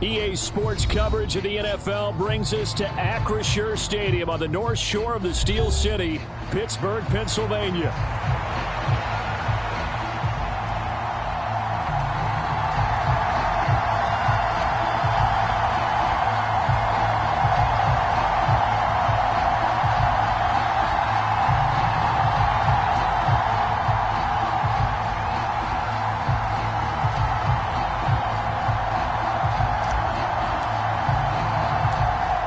EA Sports coverage of the NFL brings us to Acrisure Stadium on the north shore of the Steel City, Pittsburgh, Pennsylvania.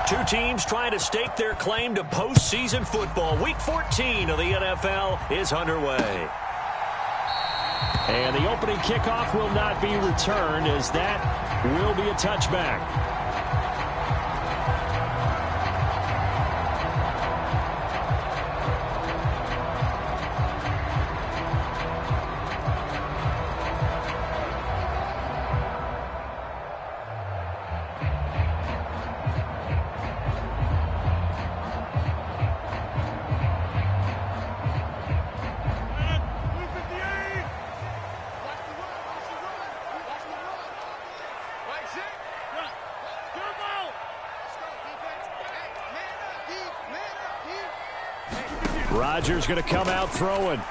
Two teams trying to stake their claim to postseason football. Week 14 of the NFL is underway. And the opening kickoff will not be returned, as that will be a touchback. Rodgers going to come out throwing. A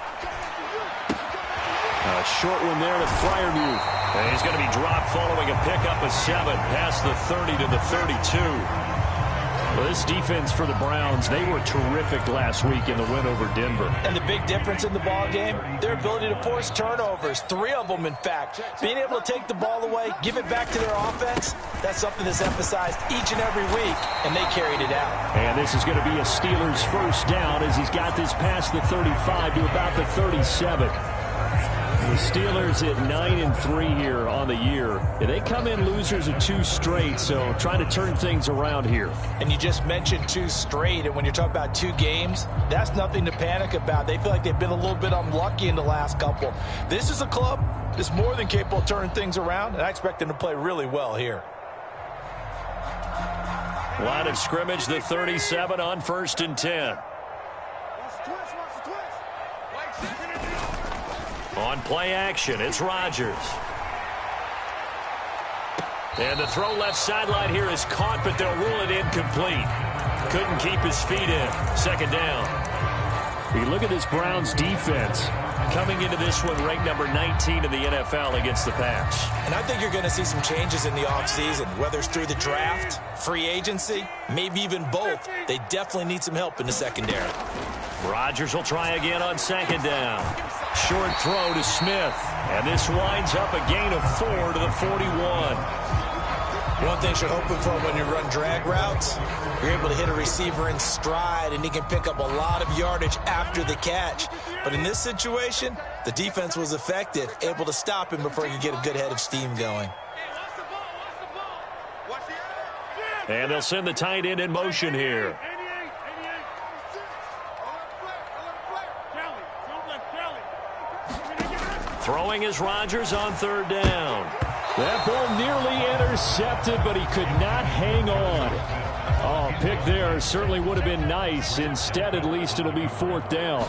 short one there to Freiermuth. And he's going to be dropped following a pickup of 7 past the 30 to the 32. Well, this defense for the Browns, they were terrific last week in the win over Denver. And the big difference in the ball game, their ability to force turnovers, 3 of them, in fact. Being able to take the ball away, give it back to their offense, that's something that's emphasized each and every week, and they carried it out. And this is going to be a Steelers first down as he's got this past the 35 to about the 37. The Steelers at 9-3 here on the year. And they come in losers of 2 straight, so trying to turn things around here. And you just mentioned 2 straight, and when you're talking about 2 games, that's nothing to panic about. They feel like they've been a little bit unlucky in the last couple. This is a club that's more than capable of turning things around, and I expect them to play really well here. Line of scrimmage, the 37 on 1st and 10. On play action, it's Rodgers. And the throw left sideline here is caught, but they'll rule it incomplete. Couldn't keep his feet in. 2nd down. You look at this Browns defense. Coming into this one ranked number 19 in the NFL against the pass. And I think you're going to see some changes in the offseason, whether it's through the draft, free agency, maybe even both. They definitely need some help in the secondary. Rodgers will try again on 2nd down. Short throw to Smith. And this winds up a gain of 4 to the 41. One thing you're hoping for when you run drag routes, you're able to hit a receiver in stride, and he can pick up a lot of yardage after the catch. But in this situation, the defense was effective, able to stop him before he could get a good head of steam going. And they'll send the tight end in motion here. Throwing is Rodgers on 3rd down. That ball nearly intercepted, but he could not hang on. Oh, pick there certainly would have been nice. Instead, at least it'll be 4th down.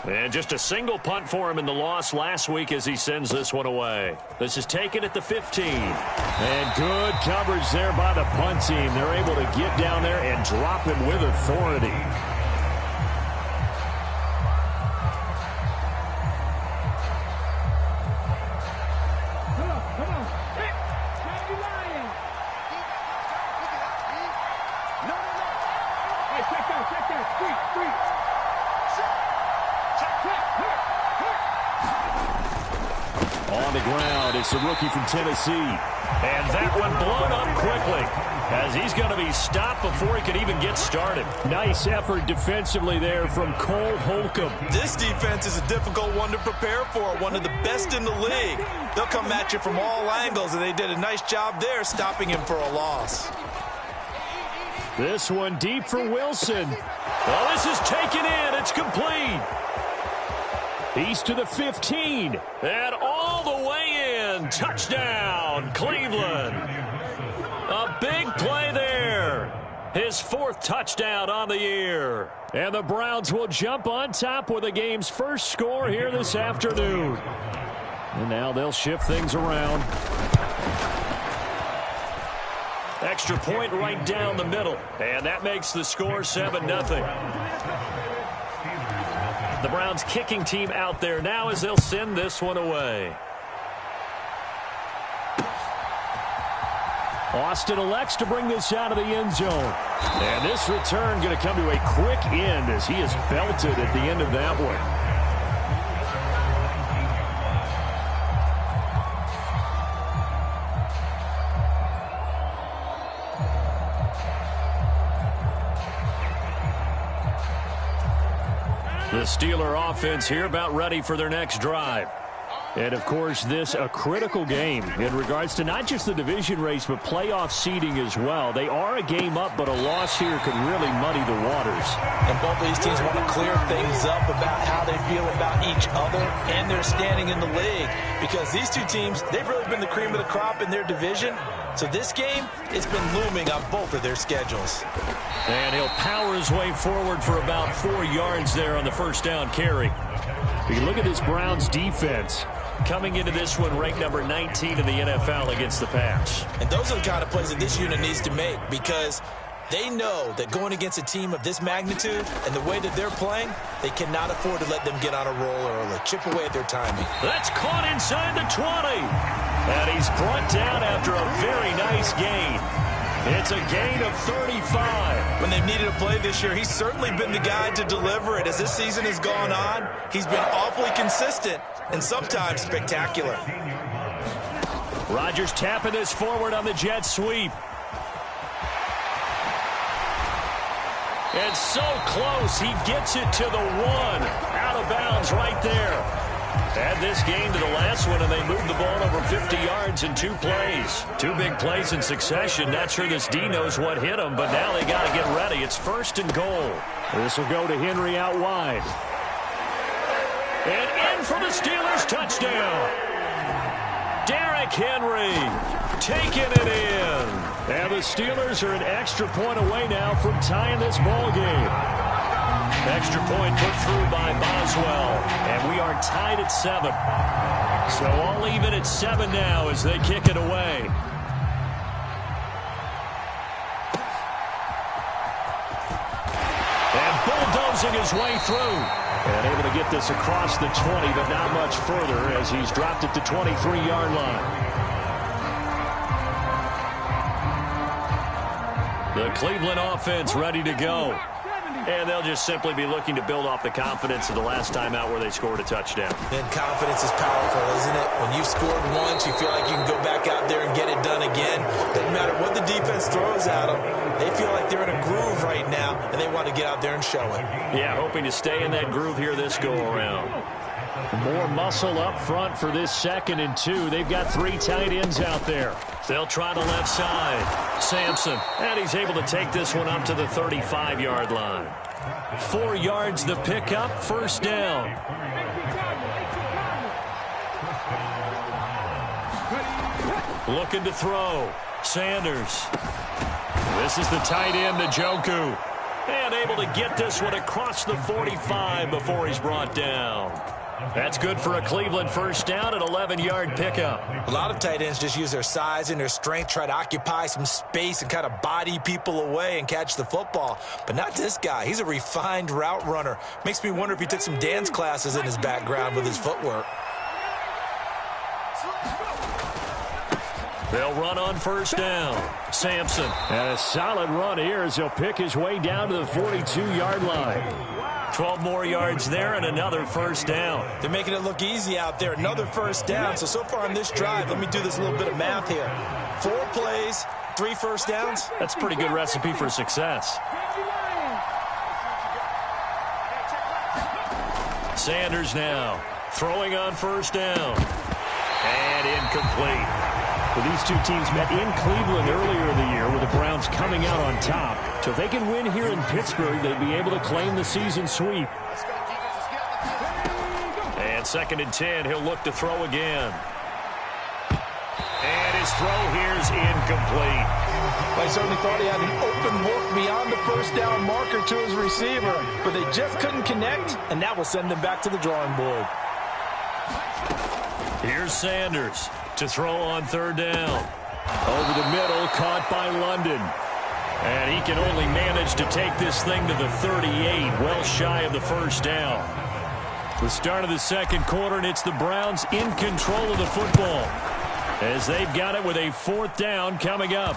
And just a single punt for him in the loss last week as he sends this one away. This is taken at the 15. And good coverage there by the punt team. They're able to get down there and drop him with authority. On the ground, it's the rookie from Tennessee. And that one blown up quickly as he's going to be stopped before he could even get started. Nice effort defensively there from Cole Holcomb. This defense is a difficult one to prepare for, one of the best in the league. They'll come at you from all angles, and they did a nice job there stopping him for a loss. This one deep for Wilson. Well, this is taken in. It's complete. He's to the 15. And all the way in. Touchdown, Cleveland. A big play there. His 4th touchdown on the year. And the Browns will jump on top with the game's first score here this afternoon. And now they'll shift things around. Extra point right down the middle. And that makes the score 7-0. The Browns kicking team out there now as they'll send this one away. Austin elects to bring this out of the end zone. And this return going to come to a quick end as he is belted at the end of that one. The Steeler offense here about ready for their next drive. And, of course, this a critical game in regards to not just the division race, but playoff seeding as well. They are a game up, but a loss here could really muddy the waters. And both of these teams want to clear things up about how they feel about each other and their standing in the league. Because these two teams, they've really been the cream of the crop in their division. So this game, it's been looming on both of their schedules. And he'll power his way forward for about 4 yards there on the first down carry. You look at this Browns defense. Coming into this one ranked number 19 in the NFL against the pass. And those are the kind of plays that this unit needs to make because they know that going against a team of this magnitude and the way that they're playing, they cannot afford to let them get on a roll early. Chip away at their timing. That's caught inside the 20. And he's brought down after a very nice gain. It's a gain of 35. When they've needed a play this year, he's certainly been the guy to deliver it. As this season has gone on, he's been awfully consistent and sometimes spectacular. Rodgers tapping this forward on the jet sweep. And so close, he gets it to the 1. Out of bounds right there. Add this game to the last one, and they moved the ball over 50 yards in 2 plays. 2 big plays in succession. Not sure this D knows what hit him, but now they got to get ready. It's 1st and goal. This will go to Henry out wide. And in for the Steelers, touchdown. Derrick Henry taking it in. And the Steelers are an extra point away now from tying this ball game. Extra point put through by Boswell. And we are tied at 7. So all even at 7 now as they kick it away. And bulldozing his way through. And able to get this across the 20, but not much further as he's dropped it to 23-yard line. The Cleveland offense ready to go. And they'll just simply be looking to build off the confidence of the last time out where they scored a touchdown. And confidence is powerful, isn't it? When you've scored once, you feel like you can go back out there and get it done again. Doesn't matter what the defense throws at them. They feel like they're in a groove right now, and they want to get out there and show it. Yeah, hoping to stay in that groove here this go-around. More muscle up front for this 2nd and 2. They've got 3 tight ends out there. They'll try the left side. Sampson, and he's able to take this one up to the 35-yard line. 4 yards the pickup, 1st down. Looking to throw. Sanders. This is the tight end, Njoku. And able to get this one across the 45 before he's brought down. That's good for a Cleveland 1st down and 11-yard pickup. A lot of tight ends just use their size and their strength, try to occupy some space and kind of body people away and catch the football. But not this guy. He's a refined route runner. Makes me wonder if he took some dance classes in his background with his footwork. They'll run on 1st down. Sampson. And a solid run here as he'll pick his way down to the 42-yard line. 12 more yards there and another 1st down. They're making it look easy out there. Another 1st down. So far on this drive, let me do this little bit of math here. 4 plays, 3 1st downs. That's a pretty good recipe for success. Sanders now throwing on 1st down. And incomplete. Well, these two teams met in Cleveland earlier in the year with the Browns coming out on top. So if they can win here in Pittsburgh, they'd be able to claim the season sweep. And 2nd and 10, he'll look to throw again. And his throw here's incomplete. I certainly thought he had an open look beyond the 1st down marker to his receiver, but they just couldn't connect, and that will send them back to the drawing board. Here's Sanders to throw on 3rd down. Over the middle, caught by London. And he can only manage to take this thing to the 38, well shy of the first down. The start of the second quarter, and it's the Browns in control of the football as they've got it with a 4th down coming up.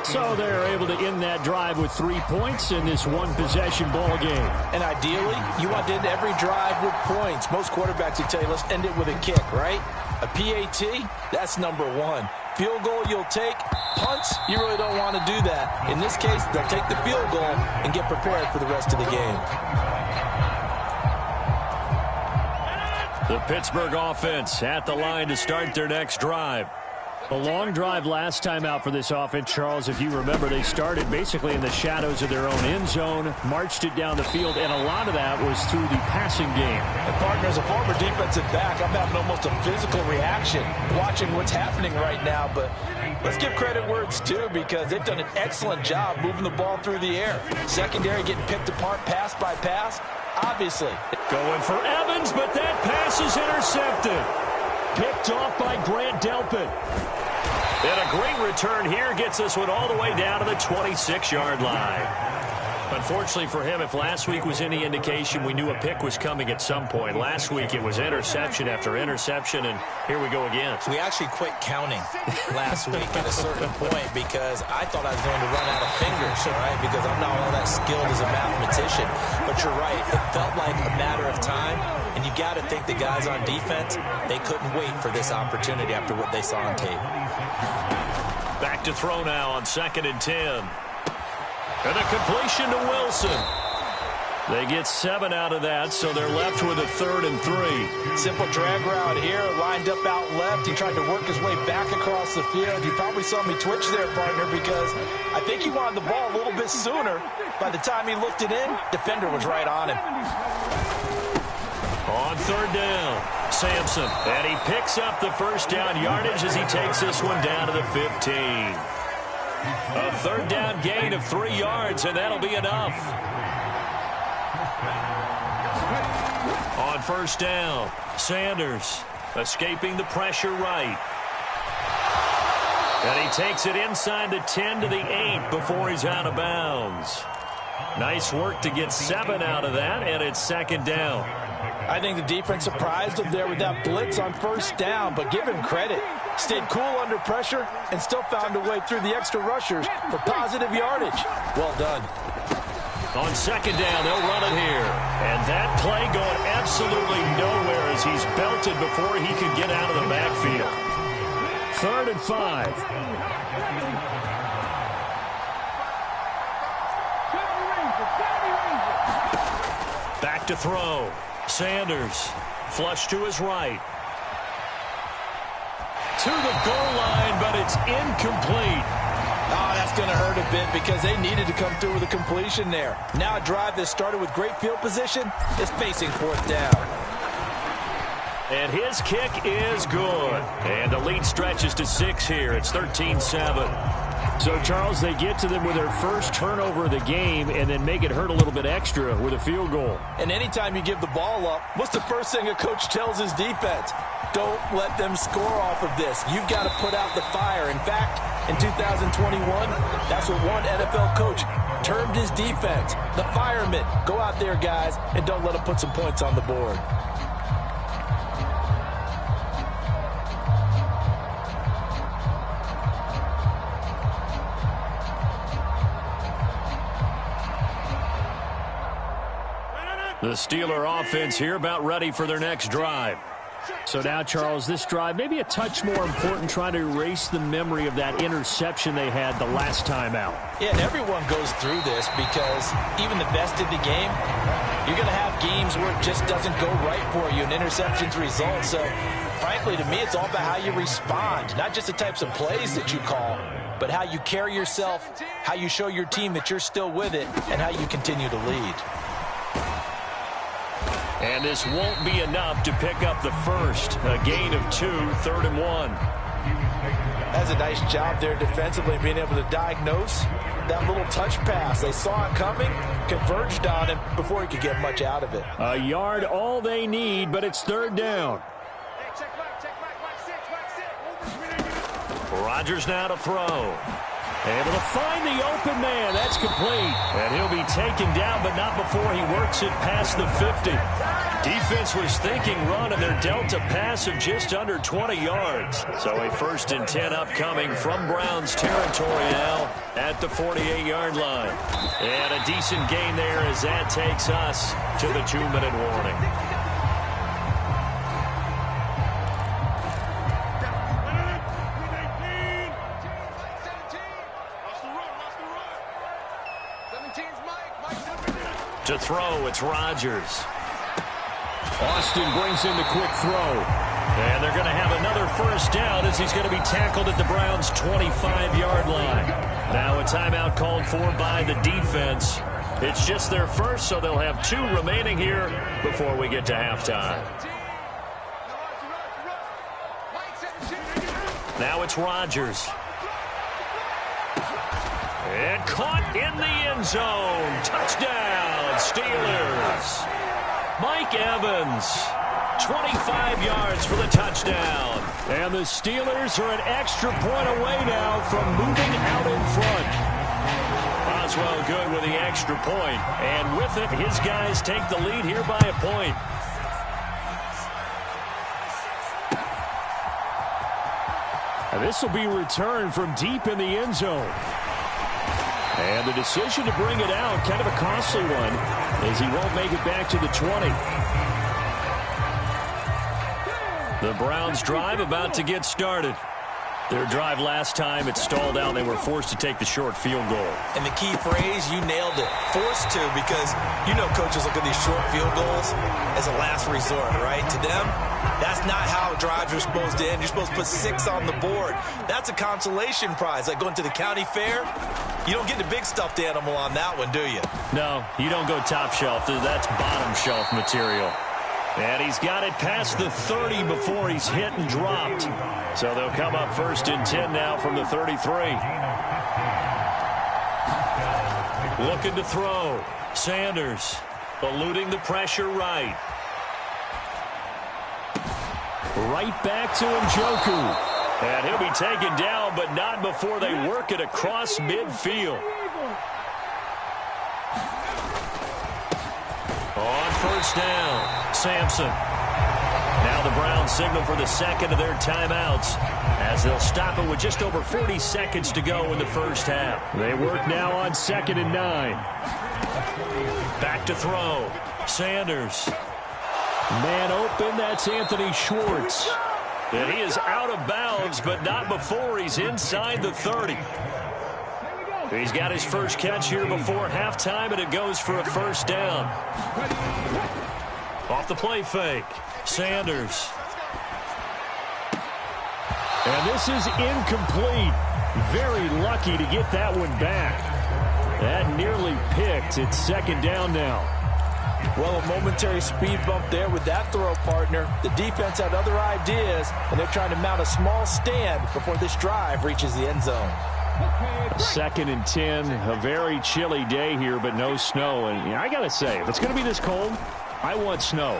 So they're able to end that drive with 3 points in this one-possession ball game. And ideally, you want to end every drive with points. Most quarterbacks will tell you, let's end it with a kick, right? A PAT, that's number 1. Field goal you'll take. Punts, you really don't want to do that. In this case, they'll take the field goal and get prepared for the rest of the game. The Pittsburgh offense at the line to start their next drive. A long drive last time out for this offense, Charles. If you remember, they started basically in the shadows of their own end zone, marched it down the field, and a lot of that was through the passing game. And partner, as a former defensive back, I'm having almost a physical reaction watching what's happening right now. But let's give credit where it's due, because they've done an excellent job moving the ball through the air. Secondary getting picked apart pass by pass, obviously. Going for Evans, but that pass is intercepted. Picked off by Grant Delpit. And a great return here gets this one all the way down to the 26-yard line. Unfortunately for him, if last week was any indication, we knew a pick was coming at some point. Last week it was interception after interception, and here we go again. We actually quit counting last week at a certain point because I thought I was going to run out of fingers, all right, because I'm not all that skilled as a mathematician. But you're right, it felt like a matter of time, and you got to think the guys on defense, they couldn't wait for this opportunity after what they saw on tape. Back to throw now on 2nd and 10. And a completion to Wilson. They get 7 out of that, so they're left with a 3rd and 3. Simple drag route here, lined up out left. He tried to work his way back across the field. You probably saw me twitch there, partner, because I think he wanted the ball a little bit sooner. By the time he looked it in, defender was right on him. On 3rd down, Sampson. And he picks up the first down yardage as he takes this one down to the 15. A 3rd down gain of 3 yards, and that'll be enough. On 1st down, Sanders escaping the pressure right. And he takes it inside the 10 to the 8 before he's out of bounds. Nice work to get 7 out of that, and it's 2nd down. I think the defense surprised him there with that blitz on 1st down, but give him credit. Stayed cool under pressure and still found a way through the extra rushers for positive yardage. Well done. On 2nd down, they'll run it here. And that play going absolutely nowhere as he's belted before he could get out of the backfield. 3rd and 5. Back to throw. Sanders, flush to his right. To the goal line, but it's incomplete. Oh, that's going to hurt a bit because they needed to come through with a completion there. Now a drive that started with great field position is facing 4th down. And his kick is good. And the lead stretches to 6 here. It's 13-7. So, Charles, they get to them with their first turnover of the game and then make it hurt a little bit extra with a field goal. And anytime you give the ball up, what's the first thing a coach tells his defense? Don't let them score off of this. You've got to put out the fire. In fact, in 2021, that's what one NFL coach termed his defense. The firemen. Go out there, guys, and don't let them put some points on the board. The Steeler offense here about ready for their next drive. So now, Charles, this drive maybe a touch more important, trying to erase the memory of that interception they had the last time out. Yeah, and everyone goes through this because even the best in the game, you're going to have games where it just doesn't go right for you and interceptions result. So, frankly, to me, it's all about how you respond, not just the types of plays that you call, but how you carry yourself, how you show your team that you're still with it, and how you continue to lead. And this won't be enough to pick up the first. A gain of 2, 3rd and 1. That's a nice job there defensively, being able to diagnose that little touch pass. They saw it coming, converged on him before he could get much out of it. A yard, all they need, but it's 3rd down. Rodgers now to throw. Able to find the open man. That's complete. And he'll be taken down, but not before he works it past the 50. Defense was thinking run, and they're dealt a pass of just under 20 yards. So a 1st and 10 upcoming from Browns territory now at the 48-yard line. And a decent gain there as that takes us to the 2-minute warning. To throw, it's Rodgers. Austin brings in the quick throw. And they're going to have another 1st down as he's going to be tackled at the Browns' 25-yard line. Now a timeout called for by the defense. It's just their first, so they'll have 2 remaining here before we get to halftime. Now it's Rodgers. And caught in the end zone. Touchdown, Steelers. Mike Evans, 25 yards for the touchdown. And the Steelers are an extra point away now from moving out in front. Boswell good with the extra point. And with it, his guys take the lead here by a point. And this will be returned from deep in the end zone. And the decision to bring it out, kind of a costly one, as he won't make it back to the 20. The Browns drive about to get started. Their drive last time, it stalled out. They were forced to take the short field goal. And the key phrase, you nailed it. Forced to, because you know coaches look at these short field goals as a last resort, right? To them, that's not how drives are supposed to end. You're supposed to put 6 on the board. That's a consolation prize. Like going to the county fair, you don't get the big stuffed animal on that one, do you? No, you don't go top shelf. That's bottom shelf material. And he's got it past the 30 before he's hit and dropped. So they'll come up 1st and 10 now from the 33. Looking to throw. Sanders eluding the pressure right. Right back to Njoku. And he'll be taken down, but not before they work it across midfield. On 1st down, Sampson. Now the Browns signal for the 2nd of their timeouts as they'll stop it with just over 40 seconds to go in the 1st half. They work now on 2nd and 9. Back to throw. Sanders. Man open, that's Anthony Schwartz. And he is out of bounds, but not before he's inside the 30. He's got his first catch here before halftime, and it goes for a 1st down. Off the play fake. Sanders. And this is incomplete. Very lucky to get that one back. That nearly picked. It's 2nd down now. Well, a momentary speed bump there with that throw, partner. The defense had other ideas, and they're trying to mount a small stand before this drive reaches the end zone. 2nd and 10, a very chilly day here, but no snow. And I got to say, if it's going to be this cold, I want snow.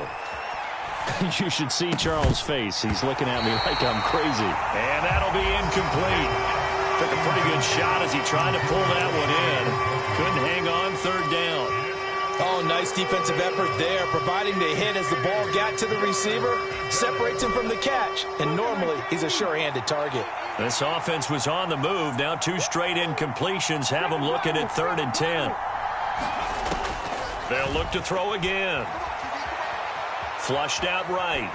You should see Charles' face. He's looking at me like I'm crazy. And that'll be incomplete. Took a pretty good shot as he tried to pull that one in. Couldn't hang on 3rd down. Oh, nice defensive effort there, providing the hit as the ball got to the receiver, separates him from the catch, and normally he's a sure-handed target. This offense was on the move. Now 2 straight incompletions have them looking at 3rd and 10. They'll look to throw again. Flushed out right.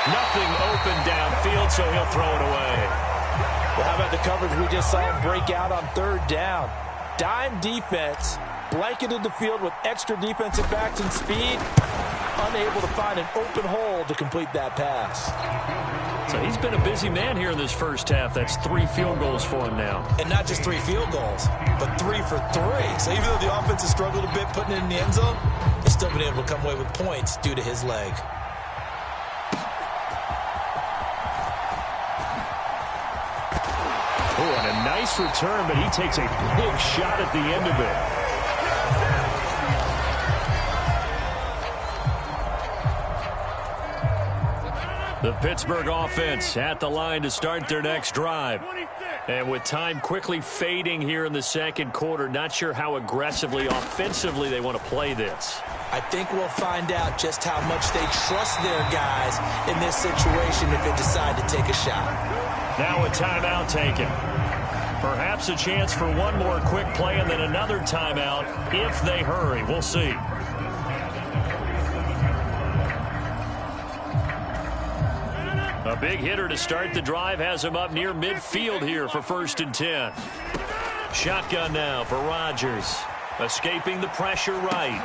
Nothing open downfield, so he'll throw it away. Well, how about the coverage we just saw him break out on 3rd down? Dime defense, blanketed the field with extra defensive backs and speed, unable to find an open hole to complete that pass. So he's been a busy man here in this 1st half. That's 3 field goals for him now. And not just 3 field goals, but 3 for 3. So even though the offense has struggled a bit putting it in the end zone, he's still been able to come away with points due to his leg. Oh, and a nice return, but he takes a big shot at the end of it. The Pittsburgh offense at the line to start their next drive. And with time quickly fading here in the second quarter, not sure how aggressively, offensively they want to play this. I think we'll find out just how much they trust their guys in this situation if they decide to take a shot. Now a timeout taken. Perhaps a chance for one more quick play and then another timeout if they hurry. We'll see. A big hitter to start the drive has him up near midfield here for 1st and 10. Shotgun now for Rodgers. Escaping the pressure right.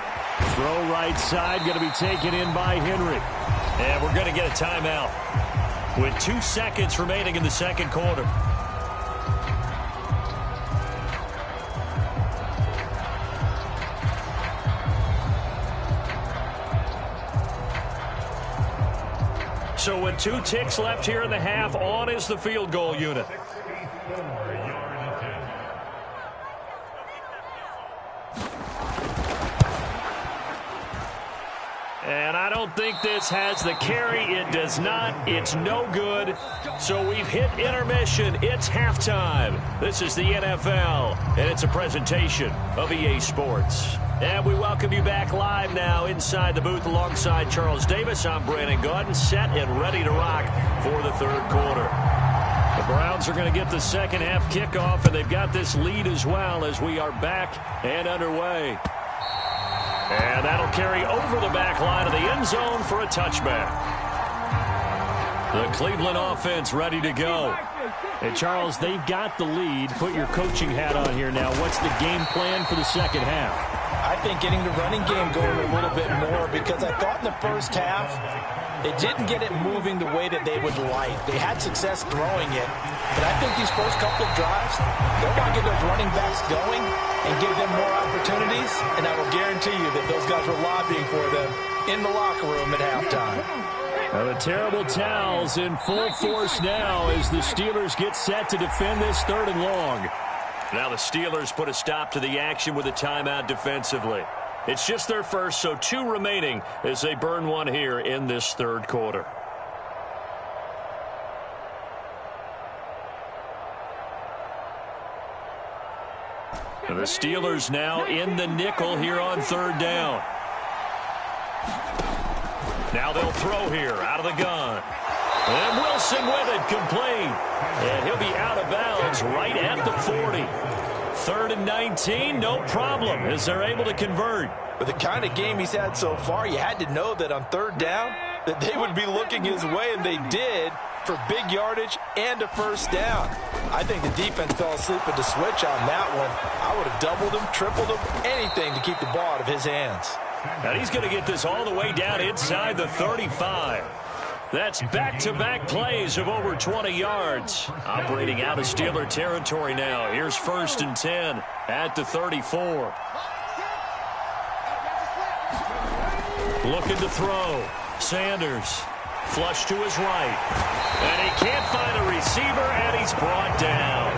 Throw right side, going to be taken in by Henry. And we're going to get a timeout with 2 seconds remaining in the second quarter. So with 2 ticks left here in the half, on is the field goal unit. And I don't think this has the carry. It does not. It's no good. So we've hit intermission. It's halftime. This is the NFL, and it's a presentation of EA Sports. And we welcome you back live now inside the booth alongside Charles Davis. I'm Brandon Gaudin, set and ready to rock for the third quarter. The Browns are going to get the second half kickoff, and they've got this lead as well as we are back and underway. And that'll carry over the back line of the end zone for a touchback. The Cleveland offense ready to go. And Charles, they've got the lead. Put your coaching hat on here now. What's the game plan for the second half? I think getting the running game going a little bit more, because I thought in the first half they didn't get it moving the way that they would like. They had success throwing it, but I think these first couple of drives, they'll want to get those running backs going and give them more opportunities, and I will guarantee you that those guys were lobbying for them in the locker room at halftime. Now the terrible towels in full force now as the Steelers get set to defend this 3rd and long. Now the Steelers put a stop to the action with a timeout defensively. It's just their first, so 2 remaining as they burn one here in this third quarter. And the Steelers now in the nickel here on 3rd down. Now they'll throw here out of the gun. And Wilson with it, complete. And he'll be out of bounds right at the 40. 3rd and 19, no problem as they're able to convert. With the kind of game he's had so far, you had to know that on 3rd down that they would be looking his way, and they did, for big yardage and a 1st down. I think the defense fell asleep at the switch on that one. I would have doubled him, tripled him, anything to keep the ball out of his hands. And he's going to get this all the way down inside the 35. That's back-to-back plays of over 20 yards. Operating out of Steeler territory now. Here's 1st and 10 at the 34. Looking to throw. Sanders. Flush to his right. And he can't find a receiver, and he's brought down.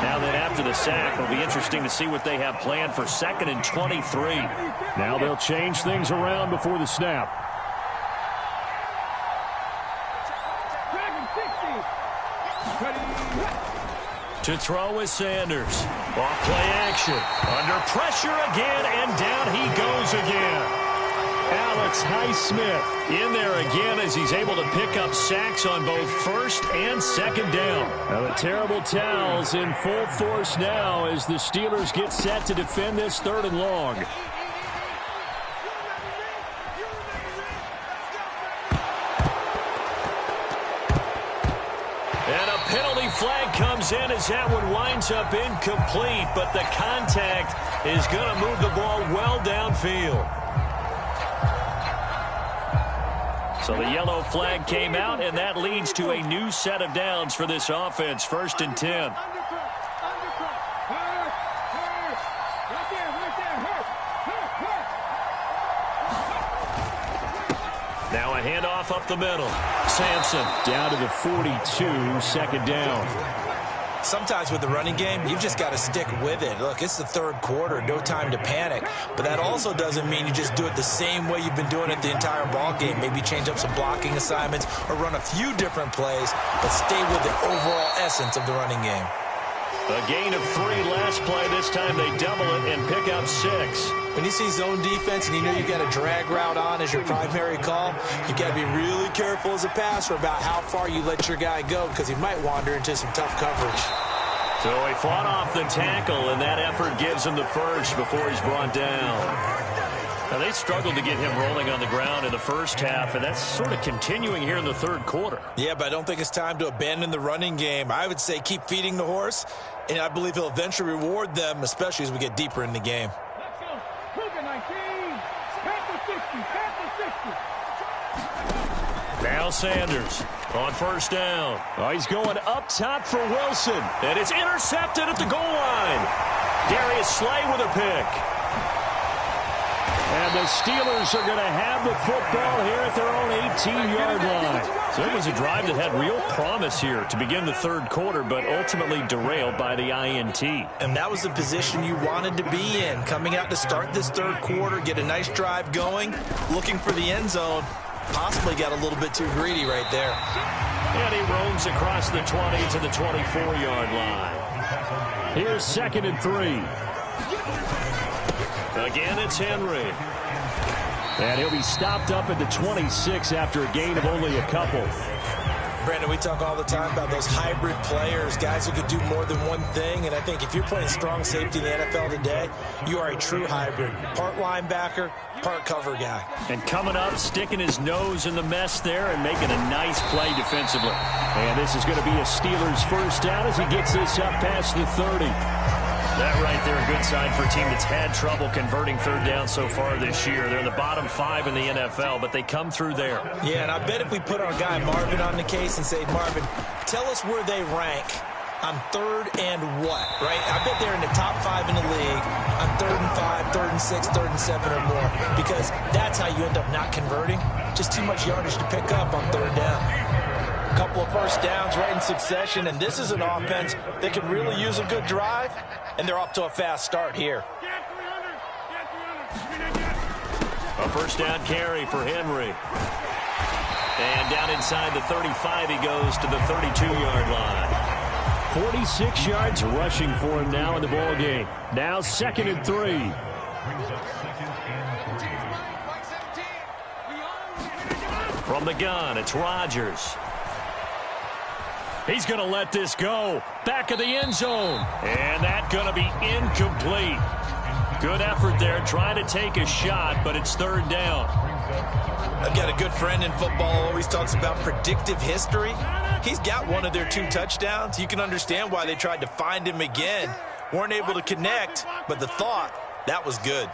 Now then, after the sack, it'll be interesting to see what they have planned for 2nd and 23. Now they'll change things around before the snap. To throw is Sanders. Off play action. Under pressure again, and down he goes again. Alex Highsmith in there again as he's able to pick up sacks on both 1st and 2nd down. Now the terrible towels in full force now as the Steelers get set to defend this 3rd and long. And a penalty flag comes in as that one winds up incomplete, but the contact is going to move the ball well downfield. So the yellow flag came out, and that leads to a new set of downs for this offense. 1st and 10. Now a handoff up the middle. Sampson down to the 42, 2nd down. Sometimes with the running game, you've just got to stick with it. Look, it's the third quarter, no time to panic. But that also doesn't mean you just do it the same way you've been doing it the entire ball game. Maybe change up some blocking assignments or run a few different plays, but stay with the overall essence of the running game. A gain of 3 last play. This time they double it and pick up 6. When you see zone defense and you know you've got a drag route on as your primary call, you've got to be really careful as a passer about how far you let your guy go because he might wander into some tough coverage. So he fought off the tackle, and that effort gives him the first before he's brought down. Now, they struggled to get him rolling on the ground in the first half, and that's sort of continuing here in the third quarter. Yeah, but I don't think it's time to abandon the running game. I would say keep feeding the horse, and I believe he'll eventually reward them, especially as we get deeper in the game. Now Sanders on first down. Oh, he's going up top for Wilson, and it's intercepted at the goal line. Darius Slay with a pick. And the Steelers are going to have the football here at their own 18-yard line. So it was a drive that had real promise here to begin the third quarter, but ultimately derailed by the INT. And that was the position you wanted to be in, coming out to start this third quarter, get a nice drive going, looking for the end zone. Possibly got a little bit too greedy right there. And he roams across the 20 to the 24-yard line. Here's 2nd and 3. Again, it's Henry. And he'll be stopped up at the 26 after a gain of only a couple. Brandon, we talk all the time about those hybrid players, guys who could do more than one thing. And I think if you're playing strong safety in the NFL today, you are a true hybrid. Part linebacker, part cover guy. And coming up, sticking his nose in the mess there and making a nice play defensively. And this is going to be a Steelers first down as he gets this up past the 30. That right there, a good sign for a team that's had trouble converting third down so far this year. They're in the bottom 5 in the NFL, but they come through there. Yeah, and I bet if we put our guy Marvin on the case and say, Marvin, tell us where they rank on 3rd and what, right? I bet they're in the top 5 in the league on 3rd and 5, 3rd and 6, 3rd and 7 or more, because that's how you end up not converting. Just too much yardage to pick up on 3rd down. A couple of first downs right in succession, and this is an offense that can really use a good drive, and they're off to a fast start here. A first down carry for Henry. And down inside the 35, he goes to the 32-yard line. 46 yards rushing for him now in the ball game. Now 2nd and 3. From the gun, it's Rodgers. He's going to let this go. Back of the end zone. And that's going to be incomplete. Good effort there, trying to take a shot, but it's 3rd down. I've got a good friend in football, always talks about predictive history. He's got one of their 2 touchdowns. You can understand why they tried to find him again. Weren't able to connect, but the thought, that was good.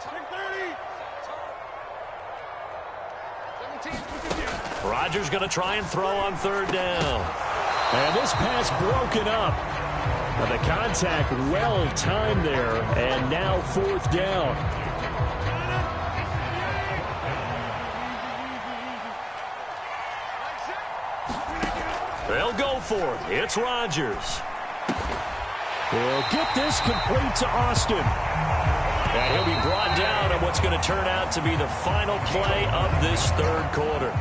Rodgers going to try and throw on 3rd down. And this pass broken up. But the contact well timed there, and now 4th down. They'll go for it. It's Rodgers. They'll get this complete to Austin. And he'll be brought down on what's going to turn out to be the final play of this third quarter.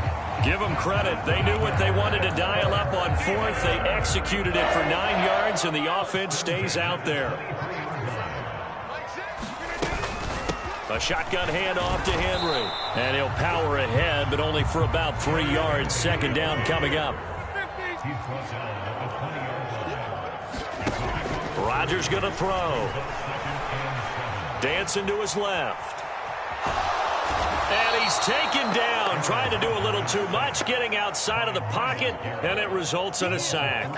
Give them credit. They knew what they wanted to dial up on 4th. They executed it for 9 yards, and the offense stays out there. A shotgun handoff to Henry. And he'll power ahead, but only for about 3 yards. 2nd down coming up. Rodgers going to throw. Dancing to his left. And he's taken down, trying to do a little too much, getting outside of the pocket, and it results in a sack.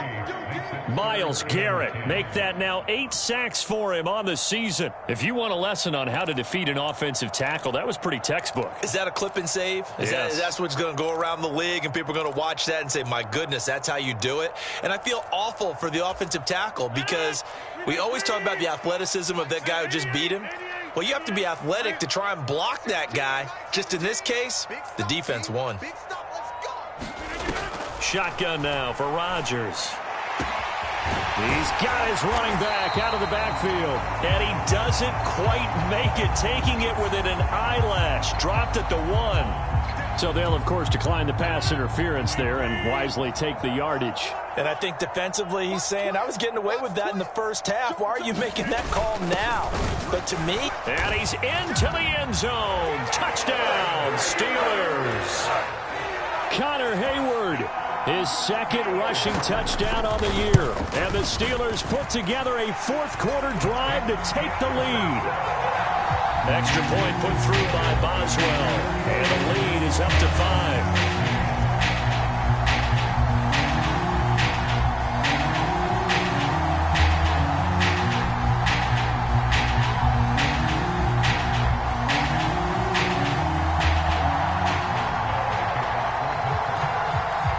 Myles Garrett make that now 8 sacks for him on the season. If you want a lesson on how to defeat an offensive tackle, that was pretty textbook. Is that a clip and save? Yes. That's what's going to go around the league, and people are going to watch that and say, my goodness, that's how you do it. And I feel awful for the offensive tackle because we always talk about the athleticism of that guy who just beat him. Well, you have to be athletic to try and block that guy. Just in this case, the defense won. Shotgun now for Rodgers. He's got his running back out of the backfield. And he doesn't quite make it, taking it within an eyelash. Dropped at the 1. So they'll, of course, decline the pass interference there and wisely take the yardage. And I think defensively he's saying, I was getting away with that in the first half. Why are you making that call now? But to me... And he's into the end zone. Touchdown, Steelers. Connor Hayward, his second rushing touchdown on the year. And the Steelers put together a fourth-quarter drive to take the lead. Extra point put through by Boswell. And the lead is up to 5.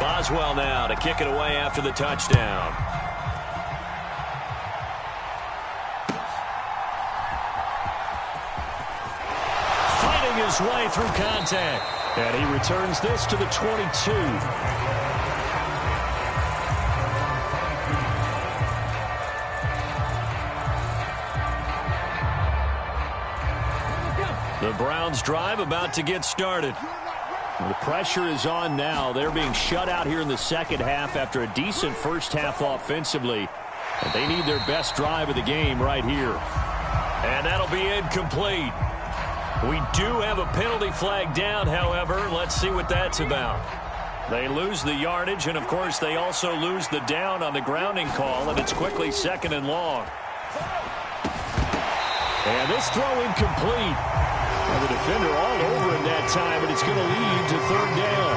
Boswell now to kick it away after the touchdown. Fighting his way through contact. And he returns this to the 22. The Browns drive about to get started. The pressure is on now. They're being shut out here in the second half after a decent first half offensively. And they need their best drive of the game right here. And that'll be incomplete. We do have a penalty flag down, however. Let's see what that's about. They lose the yardage, and, of course, they also lose the down on the grounding call, and it's quickly 2nd and long. And this throw incomplete. Well, the defender all over him that time, but it's going to lead to 3rd down.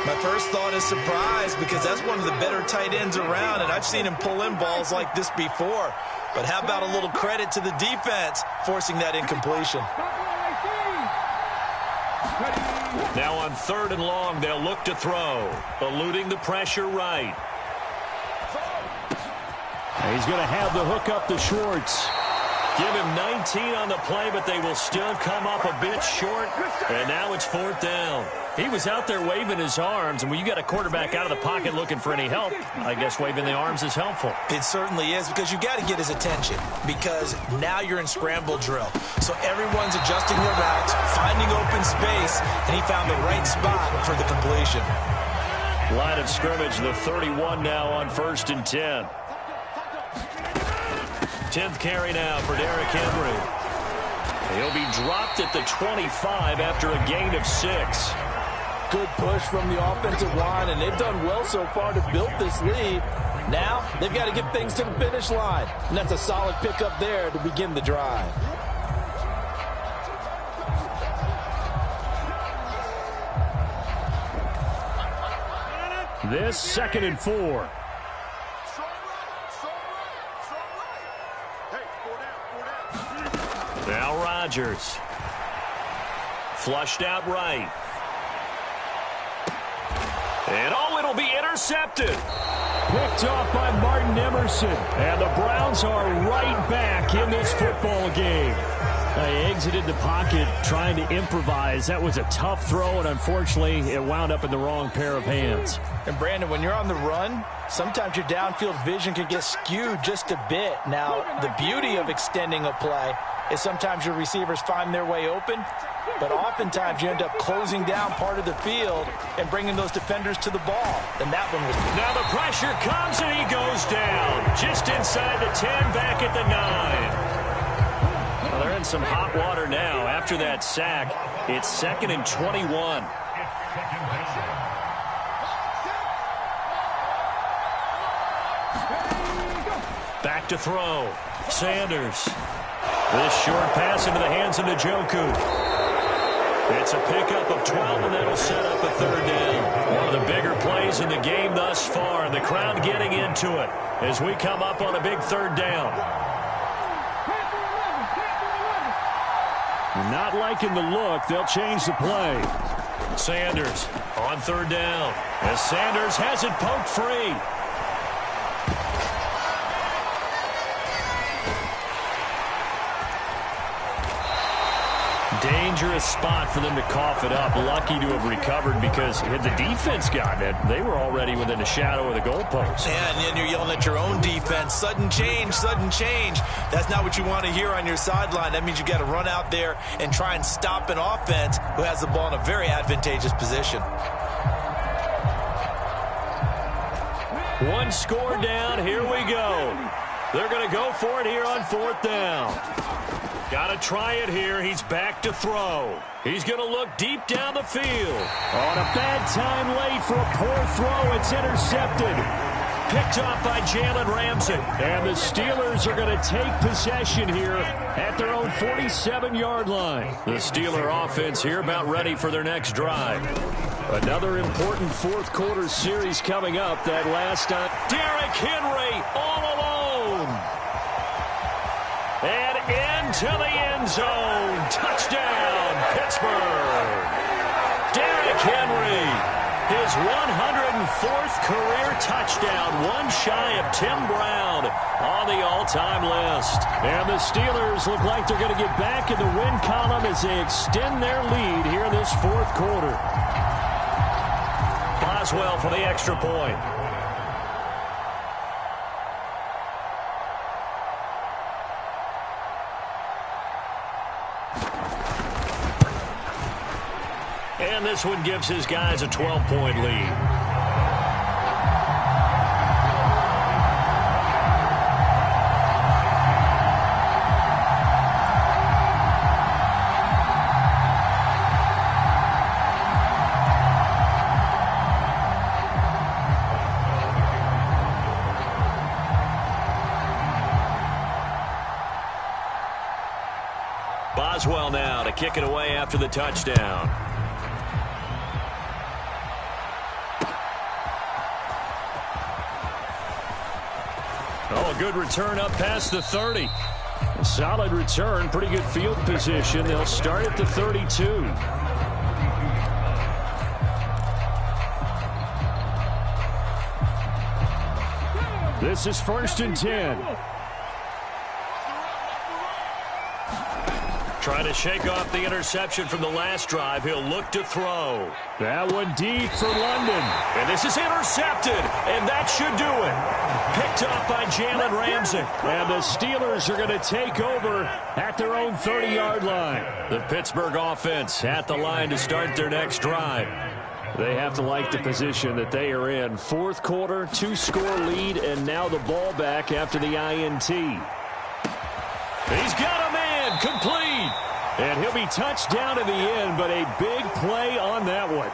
My first thought is surprise because that's one of the better tight ends around, and I've seen him pull in balls like this before. But how about a little credit to the defense forcing that incompletion? Now on 3rd and long, they'll look to throw, eluding the pressure right. He's going to have the hook up to Schwartz. Give him 19 on the play, but they will still come up a bit short. And now it's 4th down. He was out there waving his arms, and when you got a quarterback out of the pocket looking for any help, I guess waving the arms is helpful. It certainly is, because you got to get his attention, because now you're in scramble drill. So everyone's adjusting their routes, finding open space, and he found the right spot for the completion. Line of scrimmage, the 31 now on 1st and 10. 10th carry now for Derrick Henry. He'll be dropped at the 25 after a gain of 6. Good push from the offensive line, and they've done well so far to build this lead. Now they've got to get things to the finish line, and that's a solid pickup there to begin the drive. This 2nd and 4. Now Rodgers. Flushed out right. And it'll be intercepted. Picked off by Martin Emerson. And the Browns are right back in this football game. They exited the pocket trying to improvise. That was a tough throw, and unfortunately, it wound up in the wrong pair of hands. And, Brandon, when you're on the run, sometimes your downfield vision can get skewed just a bit. Now, the beauty of extending a play is sometimes your receivers find their way open, but oftentimes you end up closing down part of the field and bringing those defenders to the ball. And that one was... Now the pressure comes, and he goes down. Just inside the 10, back at the 9. Well, they're in some hot water now. After that sack, it's 2nd and 21. Back to throw. Sanders. This short pass into the hands of Njoku. It's a pickup of 12, and that'll set up a 3rd down. One of the bigger plays in the game thus far, and the crowd getting into it as we come up on a big 3rd down. Not liking the look. They'll change the play. Sanders on 3rd down. As Sanders has it poked free. Dangerous spot for them to cough it up. Lucky to have recovered because had the defense gotten it, they were already within the shadow of the goalpost. Yeah, and then you're yelling at your own defense. Sudden change, sudden change. That's not what you want to hear on your sideline. That means you got to run out there and try and stop an offense who has the ball in a very advantageous position. One score down. Here we go. They're going to go for it here on 4th down. Got to try it here. He's back to throw. He's going to look deep down the field. On a bad time late for a poor throw. It's intercepted. Picked off by Jalen Ramsey. And the Steelers are going to take possession here at their own 47-yard line. The Steeler offense here about ready for their next drive. Another important fourth-quarter series coming up. That last time, Derrick Henry all alone. And into the end zone. Touchdown, Pittsburgh. Derrick Henry, his 104th career touchdown, one shy of Tim Brown on the all-time list. And the Steelers look like they're going to get back in the win column as they extend their lead here in this fourth quarter. Boswell for the extra point. And this one gives his guys a 12-point lead. Boswell now to kick it away after the touchdown. Oh, a good return up past the 30. A solid return, pretty good field position. They'll start at the 32. This is 1st and 10. Trying to shake off the interception from the last drive. He'll look to throw. That one deep for London. And this is intercepted, and that should do it. Picked up by Jalen Ramsey. And the Steelers are going to take over at their own 30-yard line. The Pittsburgh offense at the line to start their next drive. They have to like the position that they are in. Fourth quarter, 2-score lead, and now the ball back after the INT. He's got a man, complete. And he'll be touched down in the end, but a big play on that one.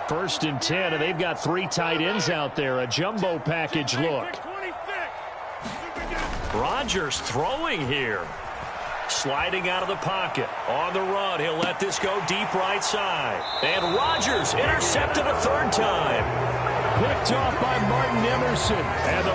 1st and 10, and they've got 3 tight ends out there. A jumbo package look. Rodgers throwing here. Sliding out of the pocket. On the run, he'll let this go deep right side. And Rodgers intercepted a 3rd time. Picked off by Martin Emerson. And the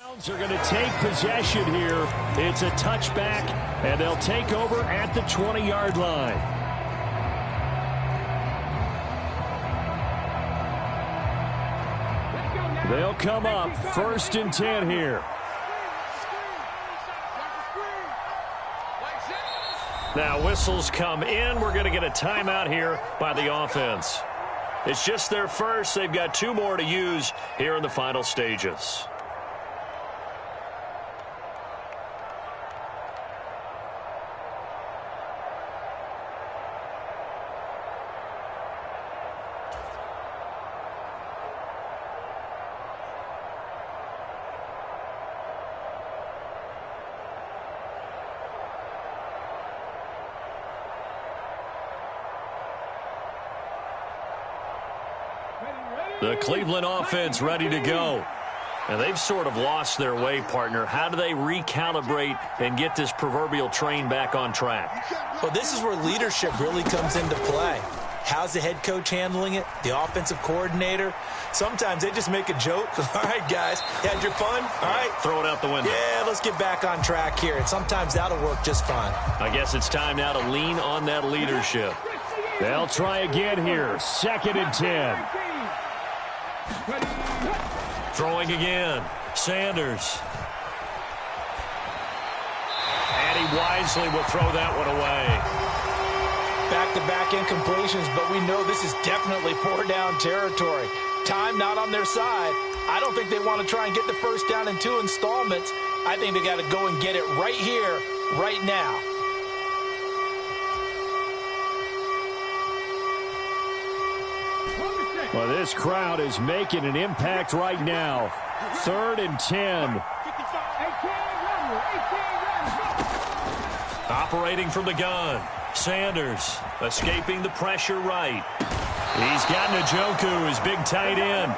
Browns are going to take possession here. It's a touchback, and they'll take over at the 20-yard line. They'll come up 1st and 10 here. Now whistles come in. We're going to get a timeout here by the offense. It's just their first. They've got 2 more to use here in the final stages. The Cleveland offense ready to go. And they've sort of lost their way, partner. How do they recalibrate and get this proverbial train back on track? Well, this is where leadership really comes into play. How's the head coach handling it? The offensive coordinator? Sometimes they just make a joke. All right, guys, had your fun? All right. Throw it out the window. Yeah, let's get back on track here. And sometimes that'll work just fine. I guess it's time now to lean on that leadership. They'll try again here. 2nd and 10. Throwing again. Sanders. And he wisely will throw that one away. Back-to-back incompletions, but we know this is definitely 4-down territory. Time not on their side. I don't think they want to try and get the first down in 2 installments. I think they got to go and get it right here, right now. Well, this crowd is making an impact right now. 3rd and 10. Operating from the gun. Sanders escaping the pressure right. He's got Njoku, his big tight end.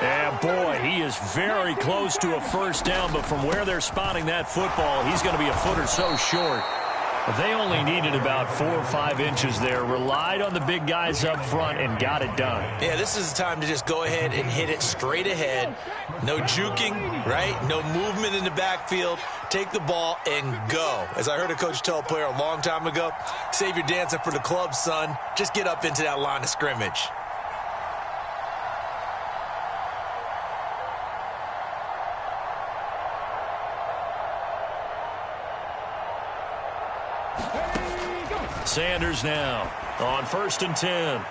And boy, he is very close to a first down, but from where they're spotting that football, he's going to be a foot or so short. They only needed about 4 or 5 inches there, relied on the big guys up front, and got it done. Yeah, this is the time to just go ahead and hit it straight ahead. No juking, right? No movement in the backfield. Take the ball and go. As I heard a coach tell a player a long time ago, save your dancing for the club, son. Just get up into that line of scrimmage. Sanders now on 1st and 10.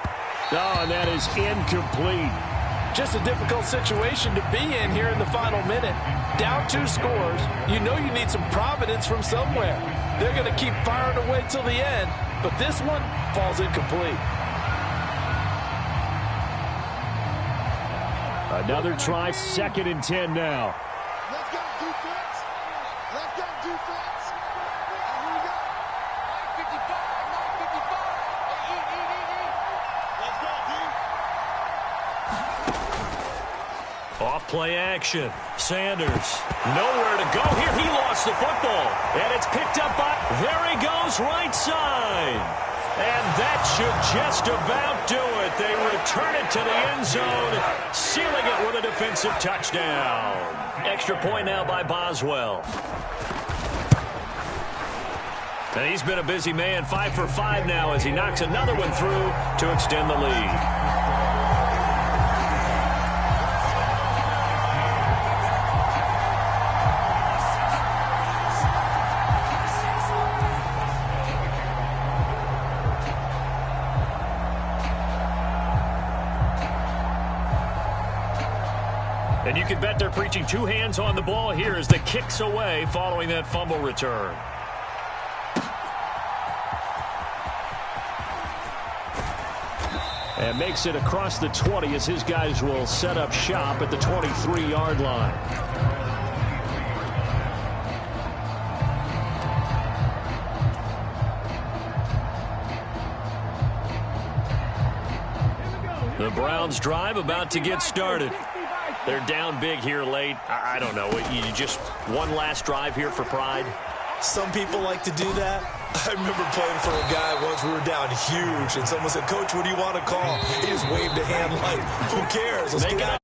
Oh, and that is incomplete. Just a difficult situation to be in here in the final minute. Down 2 scores. You know you need some providence from somewhere. They're going to keep firing away till the end, but this one falls incomplete. Another try, 2nd and 10 now. Let's go, defense. Let's go, defense. Here we go. 55. Let's go, dude. Off play action. Sanders. Nowhere to go here. He lost the football. And it's picked up by... There he goes, right side. And that should just about do it. They return it to the end zone, sealing it with a defensive touchdown. Extra point now by Boswell. And he's been a busy man, 5 for 5 now as he knocks another one through to extend the lead. And you can bet they're preaching 2 hands on the ball here as the kick's away following that fumble return. And makes it across the 20 as his guys will set up shop at the 23-yard line. The Browns drive about to get started. They're down big here late. I don't know. You just one last drive here for pride? Some people like to do that. I remember playing for a guy once. We were down huge, and someone said, "Coach, what do you want to call?" He just waved a hand like, who cares? Let's get out.